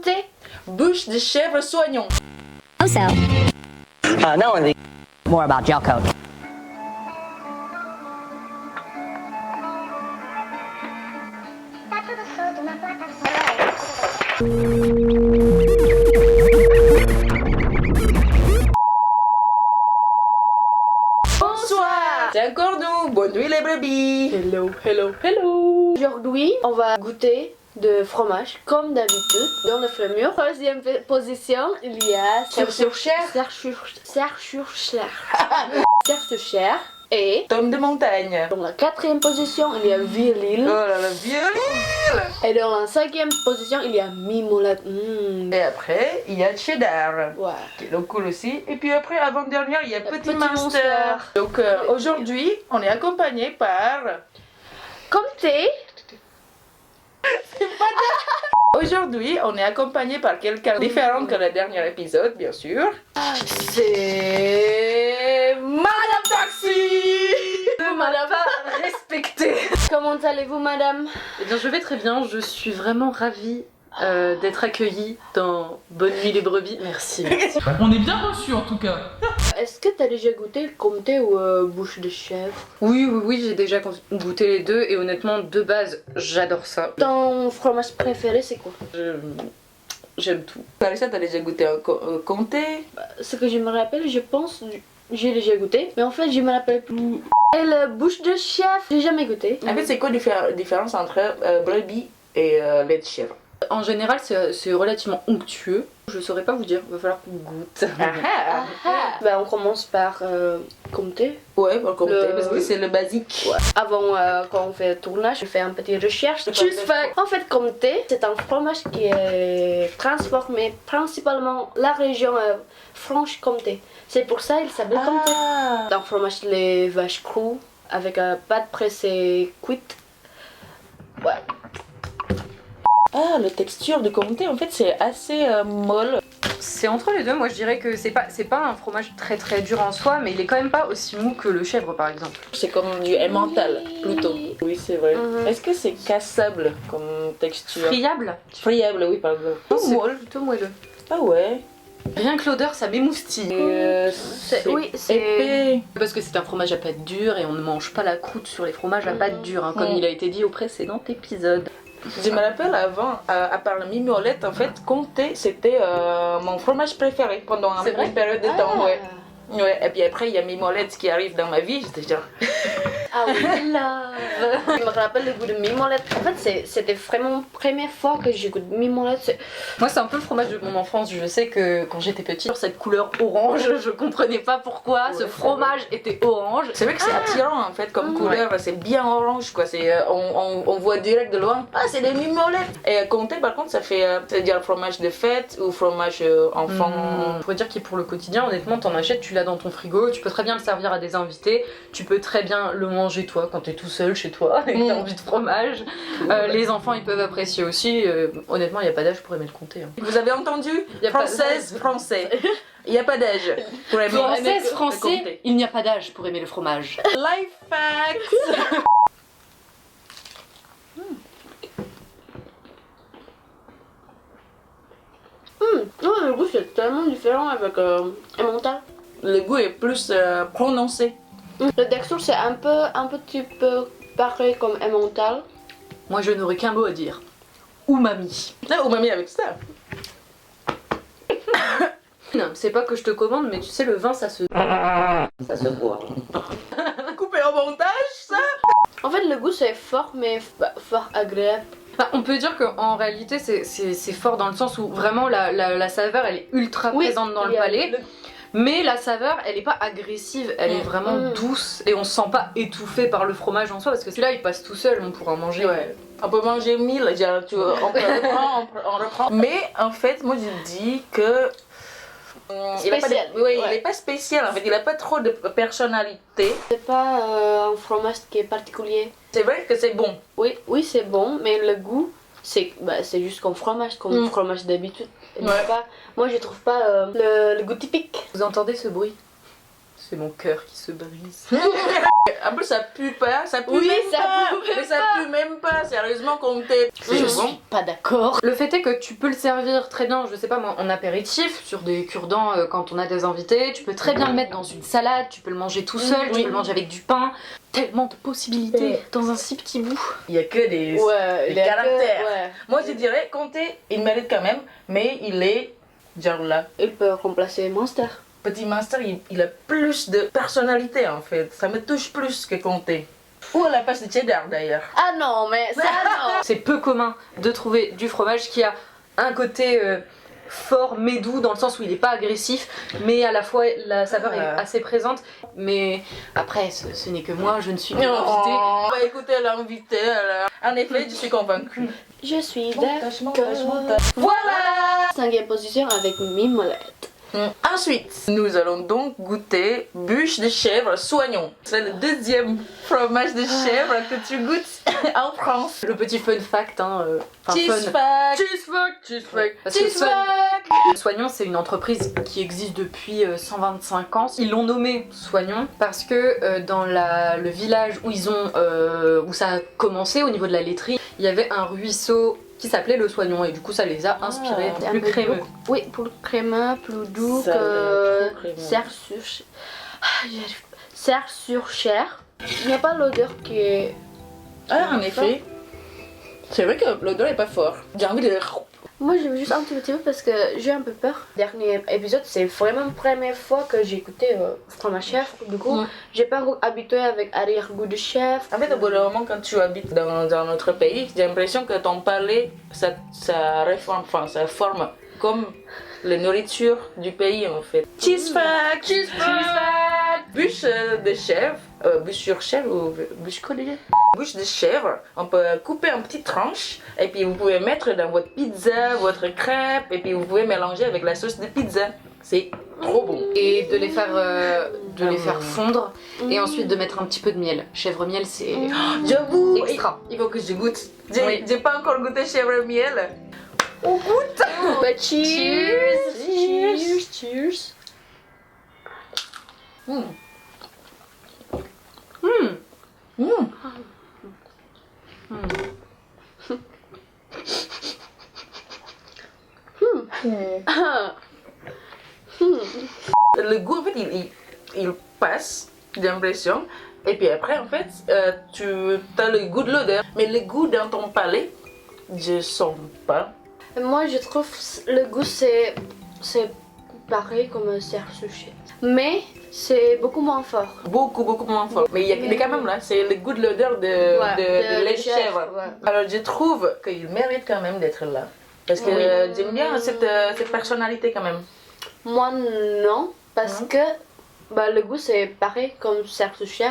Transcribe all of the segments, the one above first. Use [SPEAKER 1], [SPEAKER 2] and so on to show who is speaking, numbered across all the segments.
[SPEAKER 1] Comté.
[SPEAKER 2] Bouche de chèvre soignon.
[SPEAKER 3] Also,
[SPEAKER 4] Now on the more about gel coat.
[SPEAKER 2] Bonsoir. C'est encore nous. Bonne nuit les brebis.
[SPEAKER 1] Hello, hello, hello. Aujourd'hui, on va goûter de fromage comme d'habitude dans le frémur. Troisième position, il y a Serre-sur-Cher et
[SPEAKER 2] Tome de montagne.
[SPEAKER 1] dans la quatrième position, il y a Vieux-Lille.
[SPEAKER 2] Oh là là, vieux.
[SPEAKER 1] Et dans la cinquième position, il y a Mimolette.
[SPEAKER 2] Et après, il y a cheddar.
[SPEAKER 1] Ouais.
[SPEAKER 2] Qui est donc cool aussi. Et puis après, avant-dernière, il y a Petit
[SPEAKER 1] Petit
[SPEAKER 2] Monster.
[SPEAKER 1] Monster.
[SPEAKER 2] Donc aujourd'hui, on est accompagné par...
[SPEAKER 1] Comté.
[SPEAKER 2] Aujourd'hui, on est accompagné par quelqu'un différent que le dernier épisode, bien sûr.
[SPEAKER 1] C'est
[SPEAKER 2] Madame Taxi.
[SPEAKER 1] Madame.
[SPEAKER 5] Respecté.
[SPEAKER 1] Comment allez-vous, madame?
[SPEAKER 5] Eh bien, je vais très bien. Je suis vraiment ravie d'être accueillie dans Bonne Nuit les brebis. Merci.
[SPEAKER 6] On est bien reçus en tout cas.
[SPEAKER 1] Est-ce que t'as déjà goûté le comté ou bouche de chèvre?
[SPEAKER 5] Oui, j'ai déjà goûté les deux et honnêtement, de base, j'adore ça.
[SPEAKER 1] Ton fromage préféré, c'est quoi?
[SPEAKER 5] J'aime tout.
[SPEAKER 2] Clarissa, t'as déjà goûté un comté?
[SPEAKER 1] Ce que je me rappelle, je pense, j'ai déjà goûté, mais en fait, je me rappelle plus. Et la bouche de chèvre, j'ai jamais goûté.
[SPEAKER 2] En fait, c'est quoi la différence entre brebis et lait de chèvre?
[SPEAKER 5] En général, c'est relativement onctueux. Je saurais pas vous dire, va falloir qu'on goûte.
[SPEAKER 1] Bah, on commence par comté.
[SPEAKER 2] Ouais, pour le comté,
[SPEAKER 1] Le-
[SPEAKER 2] parce que c'est le basique.
[SPEAKER 1] Ouais. Avant, quand on fait le tournage, je fais une petite recherche.
[SPEAKER 2] Juste fait.
[SPEAKER 1] En fait, comté, c'est un fromage qui est transformé principalement la région Franche-Comté. C'est pour ça qu'il s'appelle comté.
[SPEAKER 2] Ah.
[SPEAKER 1] Un fromage les vaches crues avec pâte pressée cuite. Ouais.
[SPEAKER 2] Ah, la texture du comté, en fait, c'est assez molle.
[SPEAKER 5] C'est entre les deux. Moi, je dirais que c'est pas un fromage très dur en soi, mais il est quand même pas aussi mou que le chèvre, par exemple.
[SPEAKER 2] C'est comme du emmental, plutôt. Oui, c'est vrai.
[SPEAKER 1] Mhm.
[SPEAKER 2] Est-ce que c'est cassable comme texture?
[SPEAKER 5] Friable.
[SPEAKER 2] Friable, oui, pardon.
[SPEAKER 5] C'est plutôt moelleux.
[SPEAKER 2] Ah ouais.
[SPEAKER 5] Rien que l'odeur, ça m'émoustille.
[SPEAKER 1] Oui, c'est
[SPEAKER 2] épais.
[SPEAKER 5] Parce que c'est un fromage à pâte dure et on ne mange pas la croûte sur les fromages à pâte dure, hein, comme il a été dit au précédent épisode.
[SPEAKER 2] Je me rappelle avant, à part la mimolette, en fait, comté, c'était mon fromage préféré pendant
[SPEAKER 5] C'est vrai
[SPEAKER 2] une période de temps. Ouais. Ouais. Et puis après, il y a mimolette qui arrive dans ma vie, j'étais genre...
[SPEAKER 1] Ah oui, love. Je me rappelle le goût de mimolette. En fait, c'était vraiment la première fois que j'ai goûté de mimolette.
[SPEAKER 5] Moi, c'est un peu le fromage de mon enfance. Je sais que quand j'étais petite, cette couleur orange, je comprenais pas pourquoi ce fromage était orange.
[SPEAKER 2] C'est vrai que c'est attirant en fait comme couleur, c'est bien orange quoi, on voit direct de loin, ah c'est des mimolettes. Et comté par contre ça fait, c'est-à-dire fromage de fête ou fromage enfant.
[SPEAKER 5] Je pourrais dire qu'il est pour le quotidien, honnêtement, t'en achètes, tu l'as dans ton frigo, tu peux très bien le servir à des invités, tu peux très bien le manger toi quand t'es tout seul chez toi et que t'as envie de fromage. Les enfants ils peuvent apprécier aussi, honnêtement il n'y a pas d'âge pour aimer le comté. Hein.
[SPEAKER 2] Vous avez entendu?
[SPEAKER 5] Y a pas-
[SPEAKER 2] Française, français. Il n'y a pas d'âge pour aimer
[SPEAKER 5] Française,
[SPEAKER 2] le
[SPEAKER 5] français,
[SPEAKER 2] comté.
[SPEAKER 5] il n'y a pas d'âge pour aimer le fromage.
[SPEAKER 2] Life facts.
[SPEAKER 1] Non, le goût c'est tellement différent avec emmental.
[SPEAKER 2] Le goût est plus prononcé.
[SPEAKER 1] Le texture c'est un petit peu pareil comme emmental.
[SPEAKER 5] Moi je n'aurais qu'un mot à dire. Umami.
[SPEAKER 2] Ah, ou mamie avec ça.
[SPEAKER 5] Non, c'est pas que je te commande, mais tu sais, le vin ça se boit.
[SPEAKER 2] Coupé en montage ça.
[SPEAKER 1] En fait, le goût c'est fort mais fort agréable.
[SPEAKER 5] Bah, on peut dire qu'en réalité c'est fort dans le sens où vraiment la saveur elle est ultra présente dans le palais. Mais la saveur elle est pas agressive, elle est vraiment douce et on se sent pas étouffé par le fromage en soi parce que celui-là il passe tout seul, on pourra en manger.
[SPEAKER 2] Ouais. On peut manger 1000, genre, on reprend. Mais en fait, moi je dis que. Il est pas spécial en fait, il a pas trop de personnalité.
[SPEAKER 1] C'est pas un fromage qui est particulier.
[SPEAKER 2] C'est vrai que c'est bon.
[SPEAKER 1] Oui c'est bon, mais le goût c'est juste comme fromage d'habitude. Moi je trouve pas le goût typique.
[SPEAKER 5] Vous entendez ce bruit? C'est mon cœur qui se brise.
[SPEAKER 2] En plus, ça pue pas, ça pue
[SPEAKER 1] Oui,
[SPEAKER 2] même
[SPEAKER 1] ça
[SPEAKER 2] pas.
[SPEAKER 1] pue même
[SPEAKER 2] Mais ça pue même pas, sérieusement, Comté.
[SPEAKER 1] Je suis pas d'accord.
[SPEAKER 5] Le fait est que tu peux le servir très bien, je sais pas moi, en apéritif, sur des cure-dents quand on a des invités. Tu peux très bien le mettre dans une salade, tu peux le manger tout seul, tu peux le manger avec du pain. Tellement de possibilités dans un si petit bout.
[SPEAKER 2] Il y a que des caractères. Moi, je dirais, Comté, il mérite quand même, mais il est genre là.
[SPEAKER 1] Il peut remplacer Monster.
[SPEAKER 2] Petit Monster, il a plus de personnalité en fait. Ça me touche plus que Comté. Ou à la place de cheddar d'ailleurs.
[SPEAKER 1] Ah non, mais ça non.
[SPEAKER 5] C'est peu commun de trouver du fromage qui a un côté fort mais doux dans le sens où il n'est pas agressif, mais à la fois la saveur est assez présente. Mais après, ce n'est que moi, je ne suis que l'invité.
[SPEAKER 2] On va écouter l'invité alors. En effet, je suis convaincue.
[SPEAKER 1] Je suis
[SPEAKER 2] Montage.
[SPEAKER 1] d'accord. Voilà. 5e position avec Mimolette.
[SPEAKER 2] Ensuite, nous allons donc goûter bûche de chèvre soignon. C'est le 2e fromage de chèvre que tu goûtes en France.
[SPEAKER 5] Le petit fun fact,
[SPEAKER 2] Cheese fact.
[SPEAKER 5] Parce que Soignon, c'est une entreprise qui existe depuis 125 ans. Ils l'ont nommé Soignon parce que dans le village où ça a commencé, au niveau de la laiterie, il y avait un ruisseau qui s'appelait le Soignon et du coup ça les a inspirés, plus crémeux.
[SPEAKER 1] Oui, plus crémeux, plus doux
[SPEAKER 2] Ça,
[SPEAKER 1] que
[SPEAKER 2] trop crémeux.
[SPEAKER 1] cerf sur chair. Il n'y a pas l'odeur qui est...
[SPEAKER 2] Ah, en effet. C'est vrai que l'odeur est pas fort. J'ai envie de...
[SPEAKER 1] Moi je veux juste un tout petit peu parce que j'ai un peu peur. Dernier épisode, c'est vraiment la première fois que j'ai écouté fromage chèvre. Du coup, j'ai pas encore habitué avec arrière-goût de chèvre.
[SPEAKER 2] En fait, au bout d'un moment, quand tu habites dans un autre pays, j'ai l'impression que ton palais, ça forme comme la nourriture du pays en fait. Cheese fact. Bûche de chèvre, bûche sur chèvre ou bûche quoi déjà? Bûche de chèvre, on peut couper en petites tranches et puis vous pouvez mettre dans votre pizza, votre crêpe et puis vous pouvez mélanger avec la sauce de pizza. C'est trop bon.
[SPEAKER 5] Et de les faire fondre et ensuite de mettre un petit peu de miel. Chèvre miel, c'est
[SPEAKER 2] J'avoue,
[SPEAKER 5] extra.
[SPEAKER 2] il faut que je goûte. J'ai pas encore goûté chèvre miel. On goûte.
[SPEAKER 1] Bah, cheers.
[SPEAKER 2] Le goût en fait il passe, j'ai l'impression. Et puis après en fait tu as le goût de l'odeur. Mais le goût dans ton palais, je sens pas.
[SPEAKER 1] Moi je trouve le goût c'est pareil comme un cerf sushi. Mais c'est beaucoup moins fort.
[SPEAKER 2] Beaucoup moins fort. Mais il est quand même là, c'est le goût de l'odeur de lait de chèvre.
[SPEAKER 1] Ouais.
[SPEAKER 2] Alors je trouve qu'il mérite quand même d'être là. Parce que j'aime bien cette personnalité quand même.
[SPEAKER 1] Moi non, parce que le goût c'est pareil comme cerf sushi.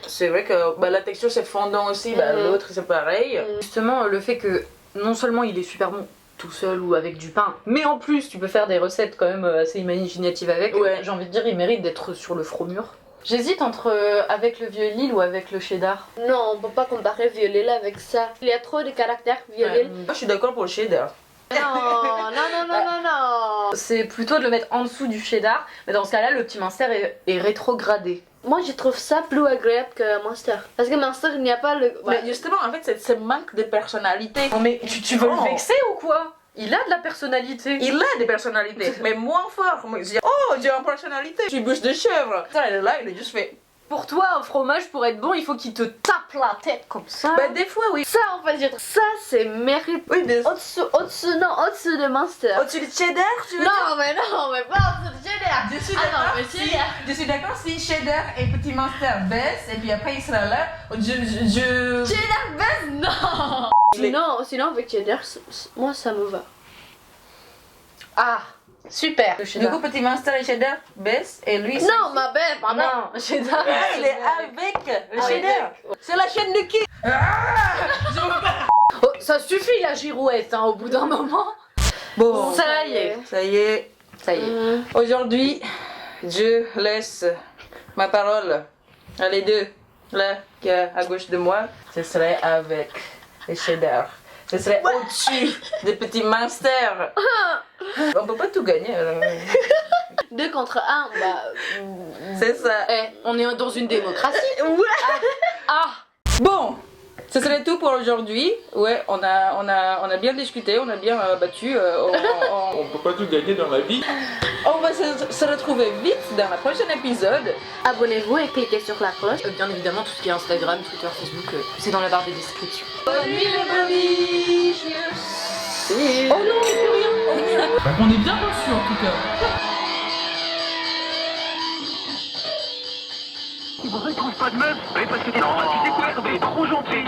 [SPEAKER 2] C'est vrai que la texture c'est fondant aussi, l'autre c'est pareil.
[SPEAKER 5] Justement, le fait que non seulement il est super bon tout seul ou avec du pain, mais en plus tu peux faire des recettes quand même assez imaginatives avec, j'ai envie de dire il mérite d'être sur le fromure. J'hésite entre avec le vieux Lille ou avec le cheddar.
[SPEAKER 1] Non, on peut pas comparer Violil avec ça. Il y a trop de caractère Violil.
[SPEAKER 2] Moi je suis d'accord pour le cheddar.
[SPEAKER 1] Non.
[SPEAKER 5] C'est plutôt de le mettre en dessous du cheddar, mais dans ce cas-là le petit Munster est rétrogradé.
[SPEAKER 1] Moi je trouve ça plus agréable que Monster. Parce que Monster il n'y a pas le...
[SPEAKER 2] Mais justement en fait c'est ce manque de personnalité.
[SPEAKER 5] Non mais tu veux le vexer ou quoi? Il a de la personnalité.
[SPEAKER 2] Il a des personnalités, mais moins fort. Moi, je dis, j'ai une personnalité. Je suis bûche de chèvre. Ça, il est là, il est juste fait.
[SPEAKER 5] Pour toi, un fromage, pour être bon, il faut qu'il te tape la tête comme ça.
[SPEAKER 2] Des fois, oui.
[SPEAKER 1] Ça, en fait, ça, c'est mérite.
[SPEAKER 2] Oui,
[SPEAKER 1] au-dessus de Monster.
[SPEAKER 2] Au-dessus du cheddar, tu veux dire?
[SPEAKER 1] Non, mais pas au-dessus du cheddar.
[SPEAKER 2] Je suis d'accord si cheddar et petit Monster baisse, et puis après il sera là.
[SPEAKER 1] Cheddar baisse, non. Sinon, avec cheddar, moi, ça me va.
[SPEAKER 5] Ah, super.
[SPEAKER 2] Du coup, petit Monster et cheddar baisse, et lui.
[SPEAKER 1] Non, ma belle, pardon.
[SPEAKER 5] Non, cheddar.
[SPEAKER 2] Il est avec le cheddar. C'est la chaîne de qui?
[SPEAKER 5] Oh, ça suffit la girouette, au bout d'un moment.
[SPEAKER 2] Bon,
[SPEAKER 5] Ça y est.
[SPEAKER 2] ça y est. Aujourd'hui, je laisse ma parole à les deux, là, qui est à gauche de moi. Ce serait avec le cheddar. Ce serait au-dessus des petits Monster. On peut pas tout gagner.
[SPEAKER 1] 2 contre 1, bah.
[SPEAKER 2] C'est ça.
[SPEAKER 5] On est dans une démocratie.
[SPEAKER 2] Bon, ce serait tout pour aujourd'hui. Ouais, on a bien discuté, on a bien battu.
[SPEAKER 3] On peut pas tout gagner dans la vie.
[SPEAKER 2] On va se retrouver vite dans le prochain épisode.
[SPEAKER 1] Abonnez-vous et cliquez sur la cloche.
[SPEAKER 5] Bien évidemment, tout ce qui est Instagram, Twitter, Facebook, c'est dans la barre de description.
[SPEAKER 2] Bonne nuit les brebis. Oh non, plus rien.
[SPEAKER 6] On est bien reçus en tout cas.
[SPEAKER 7] Il ne retrouve pas de meuf, mais parce que t'es trop gentil,